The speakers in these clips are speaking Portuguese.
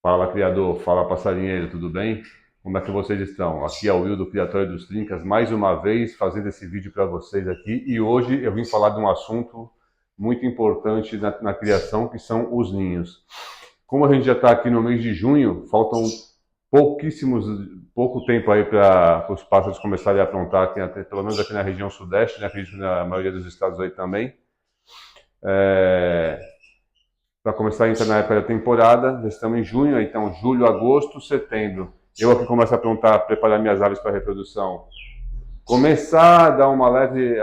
Fala, criador. Fala, passarinheiro. Tudo bem? Como é que vocês estão? Aqui é o Will do Criatório dos Trincas, mais uma vez fazendo esse vídeo para vocês aqui. E hoje eu vim falar de um assunto muito importante na criação, que são os ninhos. Como a gente já está aqui no mês de junho, faltam pouquíssimos, pouco tempo aí para os pássaros começarem a aprontar, aqui, pelo menos aqui na região sudeste, né? Acredito que na maioria dos estados aí também. Para começar a entrar na época da temporada, já estamos em junho, então julho, agosto, setembro. Eu aqui começo a aprontar, preparar minhas aves para reprodução. Começar a dar uma leve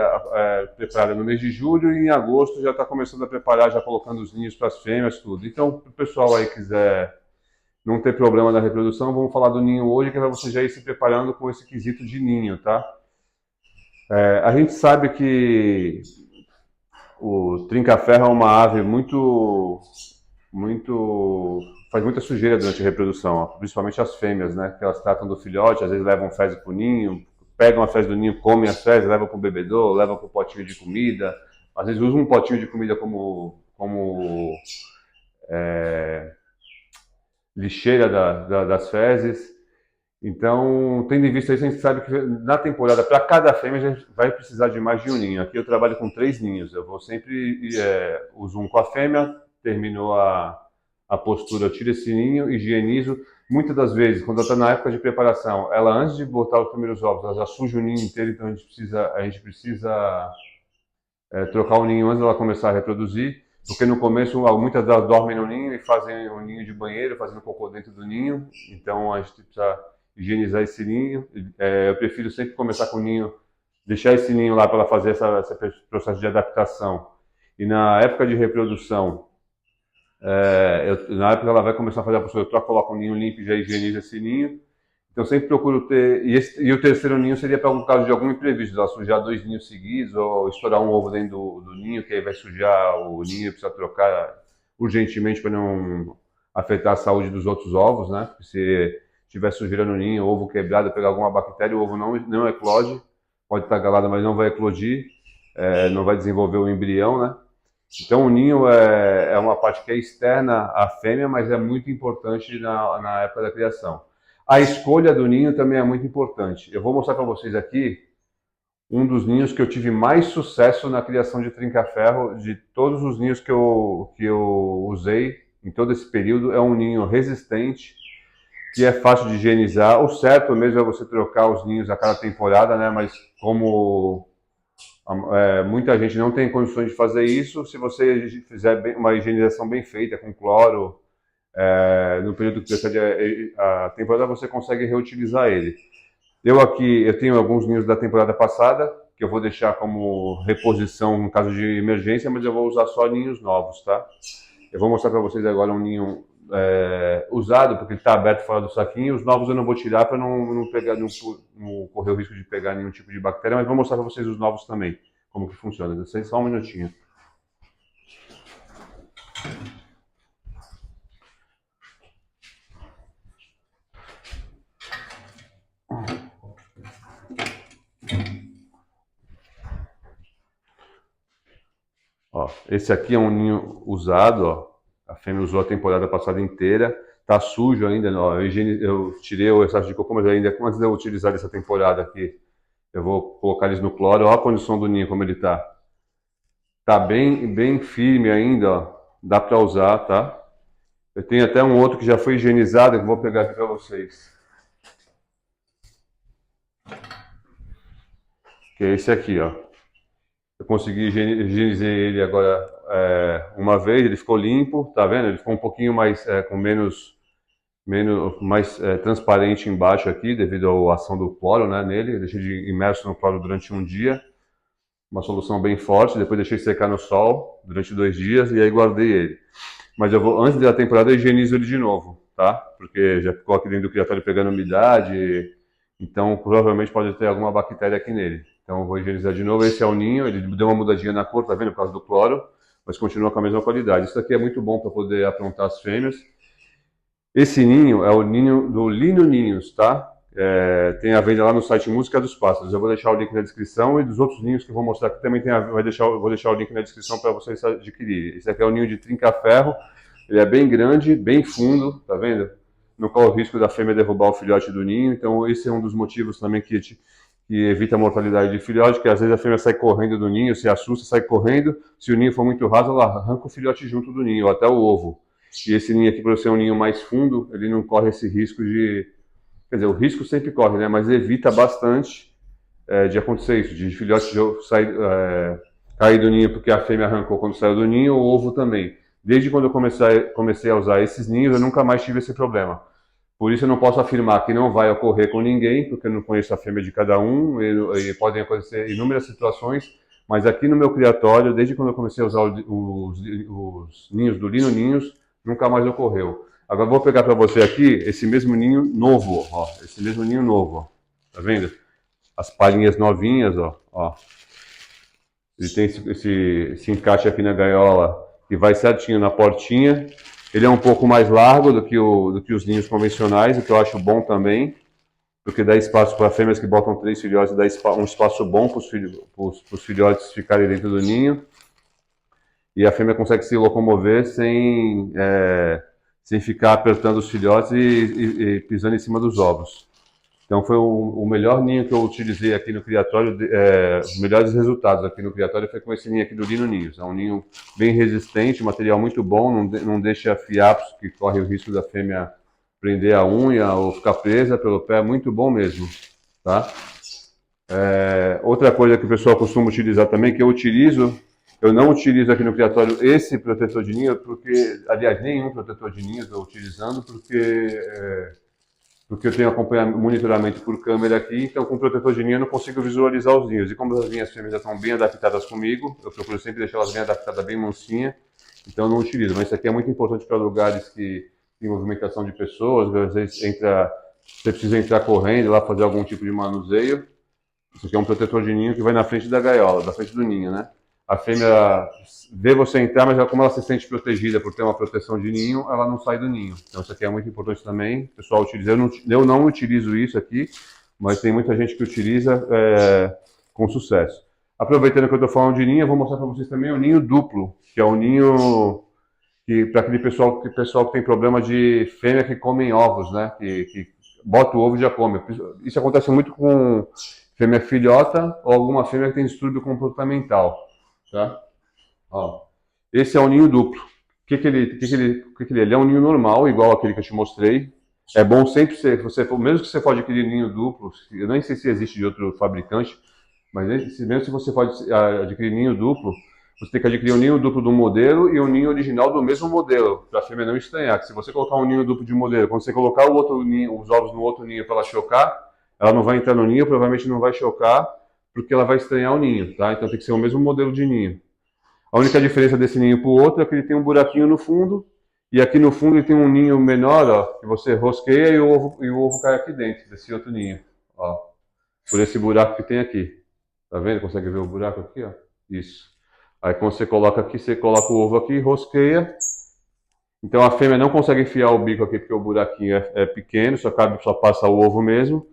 preparada no mês de julho e em agosto já está começando a preparar, já colocando os ninhos para as fêmeas, tudo. Então, para o pessoal aí que quiser não ter problema na reprodução, vamos falar do ninho hoje, que é para você já ir se preparando com esse quesito de ninho, tá? A gente sabe que o trinca-ferro é uma ave faz muita sujeira durante a reprodução, principalmente as fêmeas, né? Que elas tratam do filhote, às vezes levam fezes para o ninho, pegam as fezes do ninho, comem as fezes, levam para o bebedouro, levam para o potinho de comida, às vezes usam um potinho de comida como lixeira das fezes. Então, tendo em vista isso, a gente sabe que na temporada, para cada fêmea, a gente vai precisar de mais de um ninho. Aqui eu trabalho com 3 ninhos. Eu vou sempre, uso um com a fêmea, terminou a postura, eu tiro esse ninho, higienizo. Muitas das vezes, quando ela está na época de preparação, ela antes de botar os primeiros ovos, ela já suja o ninho inteiro, então a gente precisa trocar o ninho antes dela começar a reproduzir, porque no começo muitas delas dormem no ninho e fazem um ninho de banheiro, fazendo cocô dentro do ninho, então a gente precisa higienizar esse ninho. Eu prefiro sempre começar com o ninho, deixar esse ninho lá para ela fazer esse processo de adaptação. E na época de reprodução, na época que ela vai começar a fazer a postura, eu coloco o ninho limpo e já higienizo esse ninho. Então sempre procuro ter. E o terceiro ninho seria para algum caso de algum imprevisto, ela sujar 2 ninhos seguidos ou estourar um ovo dentro do ninho, que aí vai sujar o ninho e precisa trocar urgentemente para não afetar a saúde dos outros ovos, né? Porque se tiver sujeira no ninho, ovo quebrado, pegar alguma bactéria, o ovo não eclode, pode estar galado, mas não vai eclodir, não vai desenvolver o embrião, né? Então o ninho é uma parte que é externa à fêmea, mas é muito importante na época da criação. A escolha do ninho também é muito importante. Eu vou mostrar para vocês aqui um dos ninhos que eu tive mais sucesso na criação de trinca-ferro, de todos os ninhos que eu usei em todo esse período. É um ninho resistente, que é fácil de higienizar. O certo mesmo é você trocar os ninhos a cada temporada, né? Mas como muita gente não tem condições de fazer isso, se você fizer uma higienização bem feita, com cloro, no período que precede a temporada, você consegue reutilizar ele. Eu tenho alguns ninhos da temporada passada, que eu vou deixar como reposição no caso de emergência, mas eu vou usar só ninhos novos, tá? Eu vou mostrar para vocês agora um ninho usado, porque ele está aberto fora do saquinho. Os novos eu não vou tirar para não correr o risco de pegar nenhum tipo de bactéria, mas vou mostrar para vocês os novos também, como que funciona. Deixa só um minutinho. Ó, esse aqui é um ninho usado, ó. A fêmea usou a temporada passada inteira. Tá sujo ainda, ó. Eu tirei o excesso de cocô, mas ainda antes de eu utilizar essa temporada aqui, eu vou colocar eles no cloro. Olha a condição do ninho, como ele tá. Tá bem firme ainda, ó. Dá para usar, tá? Eu tenho até um outro que já foi higienizado, que eu vou pegar aqui para vocês. Que é esse aqui, ó. Eu consegui higienizar ele agora uma vez, ele ficou limpo, tá vendo? Ele ficou um pouquinho mais, com mais transparente embaixo aqui, devido à ação do cloro, né, nele. Eu deixei imerso no cloro durante um dia, uma solução bem forte. Depois deixei secar no sol durante 2 dias e aí guardei ele. Mas antes da temporada, eu higienizo ele de novo, tá? Porque já ficou aqui dentro do criatório pegando umidade, então provavelmente pode ter alguma bactéria aqui nele. Então eu vou higienizar de novo. Esse é o ninho, ele deu uma mudadinha na cor, tá vendo? Por causa do cloro, mas continua com a mesma qualidade. Isso aqui é muito bom para poder aprontar as fêmeas. Esse ninho é o ninho do Lino Ninhos, tá? Tem a venda lá no site Música dos Pássaros. Eu vou deixar o link na descrição, e dos outros ninhos que eu vou mostrar aqui também vou deixar o link na descrição para vocês adquirirem. Esse aqui é o ninho de trinca-ferro. Ele é bem grande, bem fundo, tá vendo? Não corre o risco da fêmea derrubar o filhote do ninho, então esse é um dos motivos também que evita a mortalidade de filhote, que às vezes a fêmea sai correndo do ninho, se assusta, sai correndo, se o ninho for muito raso, ela arranca o filhote junto do ninho, até o ovo. E esse ninho aqui, por ser um ninho mais fundo, ele não corre esse risco de... Quer dizer, o risco sempre corre, né? Mas evita bastante de acontecer isso, de filhote sair, cair do ninho porque a fêmea arrancou quando saiu do ninho, ou o ovo também. Desde quando eu comecei a usar esses ninhos, eu nunca mais tive esse problema. Por isso eu não posso afirmar que não vai ocorrer com ninguém, porque eu não conheço a fêmea de cada um, e podem acontecer inúmeras situações, mas aqui no meu criatório, desde quando eu comecei a usar os ninhos do Lino Ninhos, nunca mais ocorreu. Agora eu vou pegar para você aqui esse mesmo ninho novo, ó, esse mesmo ninho novo, ó. Tá vendo? As palhinhas novinhas, ó. Ele tem esse encaixe aqui na gaiola que vai certinho na portinha. Ele é um pouco mais largo do que os ninhos convencionais, o que eu acho bom também, porque dá espaço para fêmeas que botam 3 filhotes, dá um espaço bom para os filhotes ficarem dentro do ninho. E a fêmea consegue se locomover sem ficar apertando os filhotes e pisando em cima dos ovos. Então foi o melhor ninho que eu utilizei aqui no criatório, os melhores resultados aqui no criatório foi com esse ninho aqui do Lino Ninhos. É um ninho bem resistente, material muito bom, não deixa fiapos, que corre o risco da fêmea prender a unha ou ficar presa pelo pé, muito bom mesmo, tá? Outra coisa que o pessoal costuma utilizar também, que eu não utilizo aqui no criatório esse protetor de ninho, porque, aliás, nenhum protetor de ninho eu estou utilizando, porque eu tenho monitoramento por câmera aqui, então com o protetor de ninho eu não consigo visualizar os ninhos. E como as minhas fêmeas já estão bem adaptadas comigo, eu procuro sempre deixar elas bem adaptadas, bem mansinha, então eu não utilizo. Mas isso aqui é muito importante para lugares que tem movimentação de pessoas, às vezes você precisa entrar correndo lá fazer algum tipo de manuseio. Isso aqui é um protetor de ninho que vai na frente da gaiola, da frente do ninho, né? A fêmea vê você entrar, mas como ela se sente protegida por ter uma proteção de ninho, ela não sai do ninho. Então isso aqui é muito importante também. O pessoal utiliza. Eu não utilizo isso aqui, mas tem muita gente que utiliza com sucesso. Aproveitando que eu estou falando de ninho, eu vou mostrar para vocês também o ninho duplo, que é o ninho que para aquele pessoal que tem problema de fêmea que comem ovos, né? Que bota o ovo e já come. Isso acontece muito com fêmea filhota ou alguma fêmea que tem distúrbio comportamental. Tá? Ó, esse é o ninho duplo. O que ele é? Ele é um ninho normal, igual aquele que eu te mostrei. É bom sempre mesmo que você pode adquirir ninho duplo, eu nem sei se existe de outro fabricante, mas mesmo se você pode adquirir ninho duplo, você tem que adquirir um ninho duplo do modelo e um ninho original do mesmo modelo, para a fêmea não estranhar. Que se você colocar um ninho duplo de modelo, quando você colocar o outro ninho, os ovos no outro ninho para ela chocar, ela não vai entrar no ninho, provavelmente não vai chocar, porque ela vai estranhar o ninho, tá? Então tem que ser o mesmo modelo de ninho. A única diferença desse ninho para o outro é que ele tem um buraquinho no fundo, e aqui no fundo ele tem um ninho menor, ó, que você rosqueia e o ovo cai aqui dentro desse outro ninho, ó, por esse buraco que tem aqui. Tá vendo? Consegue ver o buraco aqui, ó? Isso. Aí quando você coloca aqui, você coloca o ovo aqui, rosqueia. Então a fêmea não consegue enfiar o bico aqui porque o buraquinho é pequeno, só passa o ovo mesmo.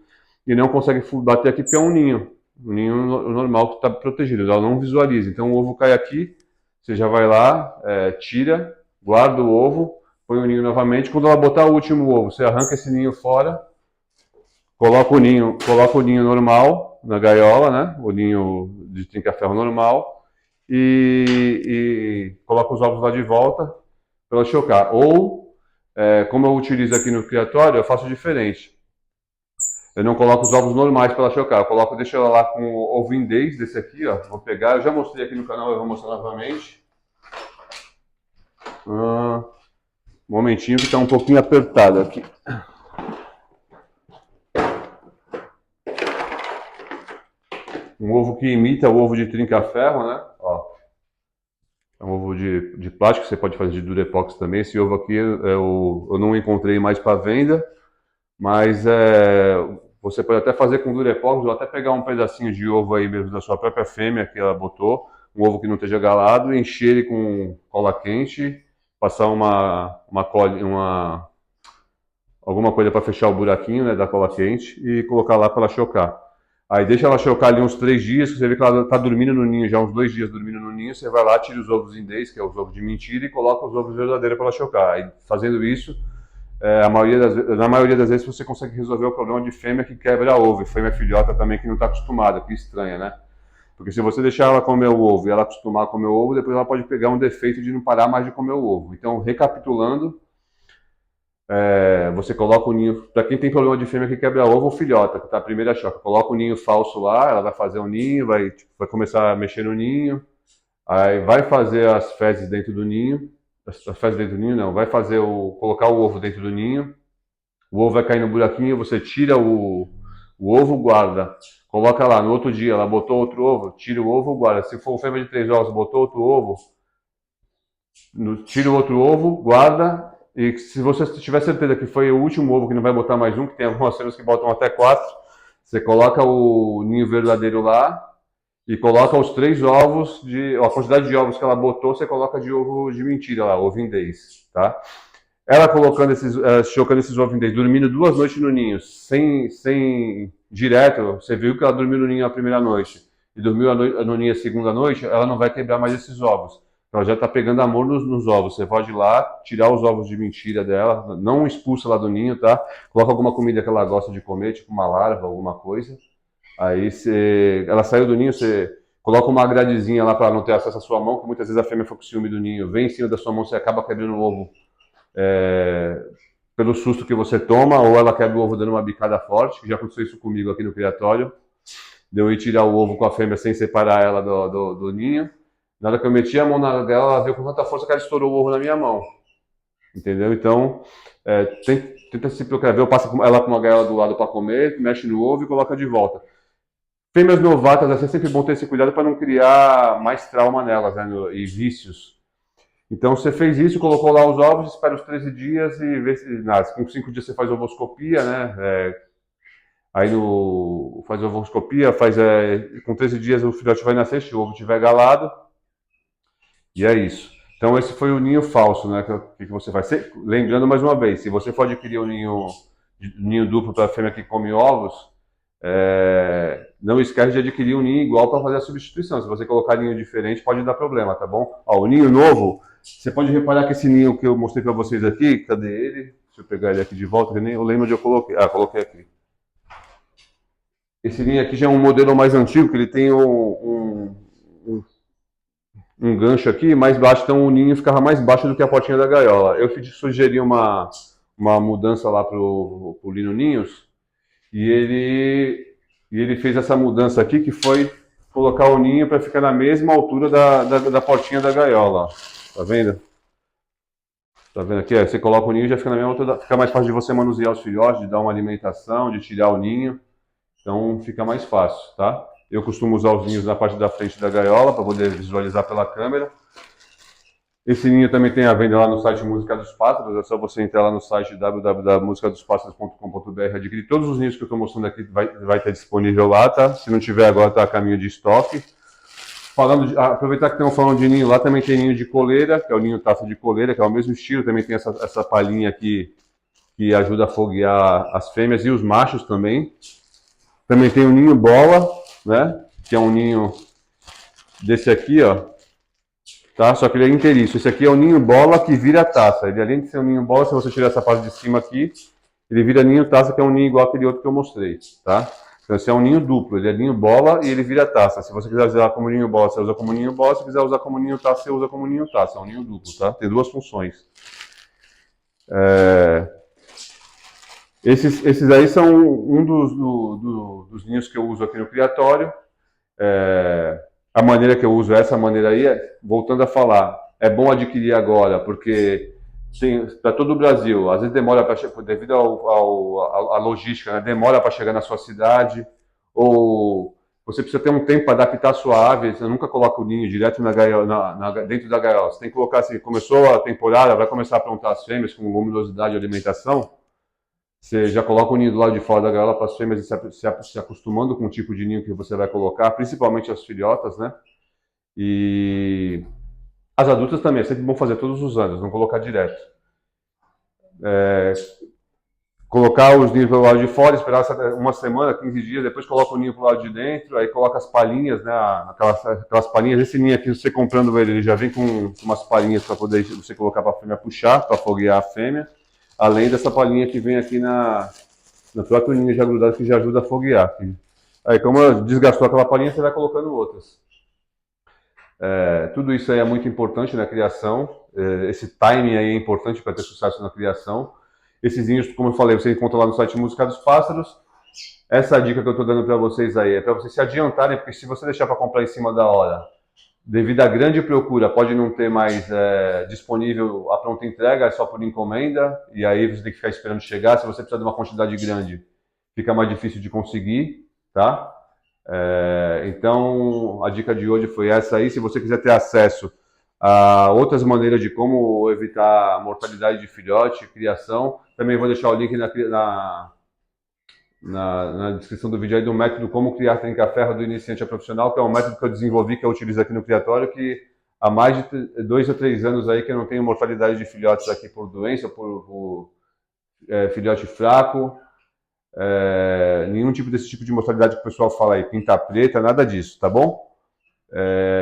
E não consegue bater aqui porque é um ninho normal que está protegido, ela não visualiza. Então o ovo cai aqui, você já vai lá, tira, guarda o ovo, põe o ninho novamente. Quando ela botar o último ovo, você arranca esse ninho fora, coloca o ninho normal na gaiola, né? O ninho de trinca-ferro normal, e coloca os ovos lá de volta para ela chocar. Ou, como eu utilizo aqui no criatório, eu faço diferente. Eu não coloco os ovos normais para ela chocar, deixo ela lá com o ovo indês desse aqui, ó. Vou pegar, eu já mostrei aqui no canal, eu vou mostrar novamente. Um momentinho que está um pouquinho apertado aqui. Um ovo que imita o ovo de trinca-ferro, né? Ó. É um ovo de plástico, você pode fazer de Durepox também. Esse ovo aqui eu não encontrei mais para venda, mas você pode até fazer com Durepox, ou até pegar um pedacinho de ovo aí mesmo da sua própria fêmea que ela botou, um ovo que não esteja galado, encher ele com cola quente, passar alguma coisa para fechar o buraquinho, né, da cola quente e colocar lá para ela chocar. Aí deixa ela chocar ali uns 3 dias, você vê que ela tá dormindo no ninho, já uns 2 dias dormindo no ninho, você vai lá, tira os ovos indês, que é os ovos de mentira, e coloca os ovos verdadeiros para ela chocar. Aí fazendo isso, na maioria das vezes você consegue resolver o problema de fêmea que quebra ovo, e fêmea filhota também que não está acostumada, que estranha, né? Porque se você deixar ela comer o ovo e ela acostumar a comer o ovo, depois ela pode pegar um defeito de não parar mais de comer o ovo. Então, recapitulando, você coloca o ninho, para quem tem problema de fêmea que quebra ovo ou filhota, que tá a primeira choca, coloca o ninho falso lá, ela vai fazer o ninho, vai começar a mexer no ninho, aí vai fazer as fezes dentro do ninho, as fezes dentro do ninho não, vai fazer colocar o ovo dentro do ninho, o ovo vai cair no buraquinho, você tira o ovo, guarda, coloca lá, no outro dia ela botou outro ovo, tira o ovo, guarda, se for fêmea de 3 ovos, botou outro ovo, tira o outro ovo, guarda, e se você tiver certeza que foi o último ovo, que não vai botar mais um, que tem algumas fêmeas que botam até 4, você coloca o ninho verdadeiro lá e coloca os 3 ovos, a quantidade de ovos que ela botou, você coloca de ovo de mentira lá, ovo indês, tá? Ela colocando chocando esses ovos indês, dormindo 2 noites no ninho, sem direto, você viu que ela dormiu no ninho a primeira noite e dormiu no ninho a segunda noite, ela não vai quebrar mais esses ovos. Ela já está pegando amor nos ovos. Você pode ir lá, tirar os ovos de mentira dela, não expulsa ela do ninho, tá? Coloca alguma comida que ela gosta de comer, tipo uma larva, alguma coisa. Aí ela saiu do ninho, você coloca uma gradezinha lá para não ter acesso à sua mão, que muitas vezes a fêmea fica com ciúme do ninho, vem em cima da sua mão, você acaba quebrando o ovo pelo susto que você toma, ou ela quebra o ovo dando uma bicada forte, que já aconteceu isso comigo aqui no criatório. Deu ir tirar o ovo com a fêmea sem separar ela do ninho. Na hora que eu meti a mão na gaiola, ela veio com tanta força que ela estourou o ovo na minha mão. Entendeu? Então, tenta se precaver, passa ela com uma gaiola do lado para comer, mexe no ovo e coloca de volta. Fêmeas novatas, é sempre bom ter esse cuidado para não criar mais trauma nelas, né, e vícios. Então, você fez isso, colocou lá os ovos, espera os 13 dias e vê se, com 5 dias você faz ovoscopia, né? Aí faz ovoscopia, com 13 dias o filhote vai nascer, se o ovo estiver galado, e é isso. Então esse foi o ninho falso, né? Que você faz. Lembrando mais uma vez, se você for adquirir um ninho duplo para a fêmea que come ovos, não esquece de adquirir um ninho igual para fazer a substituição. Se você colocar ninho diferente, pode dar problema, tá bom? Ó, o ninho novo, você pode reparar que esse ninho que eu mostrei para vocês aqui, cadê ele? Deixa eu pegar ele aqui de volta, que nem eu lembro onde eu coloquei. Ah, coloquei aqui. Esse ninho aqui já é um modelo mais antigo, que ele tem um gancho aqui mais baixo, então o ninho ficava mais baixo do que a portinha da gaiola. Eu sugeri uma mudança lá pro Lino Ninhos, e ele fez essa mudança aqui, que foi colocar o ninho para ficar na mesma altura da portinha da gaiola. Tá vendo? Tá vendo aqui? Você coloca o ninho e já fica na mesma altura, fica mais fácil de você manusear os filhotes, de dar uma alimentação, de tirar o ninho. Então fica mais fácil, tá? Eu costumo usar os ninhos na parte da frente da gaiola para poder visualizar pela câmera. Esse ninho também tem a venda lá no site Música dos Pássaros. É só você entrar lá no site www.musicadospasaros.com.br, adquirir todos os ninhos que eu estou mostrando aqui, vai ter disponível lá, tá? Se não tiver agora, tá a caminho de estoque. Aproveitar que estamos falando de ninho, lá também tem ninho de coleira, que é o ninho taça de coleira, que é o mesmo estilo, também tem essa palhinha aqui que ajuda a foguear as fêmeas e os machos também. Também tem o ninho bola, né? Que é um ninho desse aqui, ó. Tá? Só que ele é inteiriço. Esse aqui é o ninho bola que vira taça. Ele, além de ser um ninho bola, se você tirar essa parte de cima aqui, ele vira ninho taça, que é um ninho igual aquele outro que eu mostrei, tá? Então esse é um ninho duplo. Ele é ninho bola e ele vira taça. Se você quiser usar como ninho bola, você usa como ninho bola. Se quiser usar como ninho taça, você usa como ninho taça. É um ninho duplo, tá? Tem 2 funções. Esses aí são um dos ninhos que eu uso aqui no criatório. A maneira que eu uso essa maneira aí, voltando a falar, é bom adquirir agora, porque para todo o Brasil, às vezes demora para chegar, devido à logística, né? Demora para chegar na sua cidade, ou você precisa ter um tempo para adaptar a sua ave, você nunca coloca o ninho direto na gaiola, dentro da gaiola. Você tem que colocar, assim, começou a temporada, vai começar a aprontar as fêmeas com luminosidade e alimentação, você já coloca o ninho do lado de fora da gaiola para as fêmeas se acostumando com o tipo de ninho que você vai colocar, principalmente as filhotas, né? E as adultas também, é sempre bom fazer todos os anos, não colocar direto. colocar os ninhos pelo lado de fora, esperar uma semana, 15 dias, depois coloca o ninho pro lado de dentro, aí coloca as palhinhas, né, aquelas palhinhas. Esse ninho aqui, você comprando ele já vem com umas palhinhas para poder você colocar para a fêmea puxar, para foguear a fêmea, além dessa palhinha que vem aqui no próprio ninho já grudado, que já ajuda a foguear. Aí, como desgastou aquela palhinha, você vai colocando outras. Tudo isso aí é muito importante na criação, esse timing aí é importante para ter sucesso na criação. Esses ninhos, como eu falei, você encontra lá no site Música dos Pássaros. Essa dica que eu estou dando para vocês aí é para vocês se adiantarem, porque se você deixar para comprar em cima da hora, devido à grande procura, pode não ter mais disponível a pronta entrega, é só por encomenda, e aí você tem que ficar esperando chegar. Se você precisar de uma quantidade grande, fica mais difícil de conseguir, tá? Então, a dica de hoje foi essa aí. Se você quiser ter acesso a outras maneiras de como evitar a mortalidade de filhote, criação, também vou deixar o link na descrição do vídeo aí do método Como Criar Tranca-Ferro do Iniciante a Profissional, que é um método que eu desenvolvi, que eu utilizo aqui no criatório, que há mais de 2 ou 3 anos aí que eu não tenho mortalidade de filhotes aqui por doença, por filhote fraco, nenhum tipo desse tipo de mortalidade que o pessoal fala aí, pinta preta, nada disso, tá bom?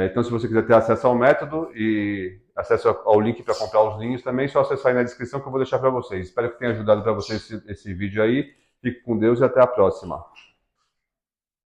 Então, se você quiser ter acesso ao método e acesso ao link para comprar os ninhos também, é só acessar aí na descrição que eu vou deixar para vocês. Espero que tenha ajudado para vocês esse vídeo aí. Fique com Deus e até a próxima.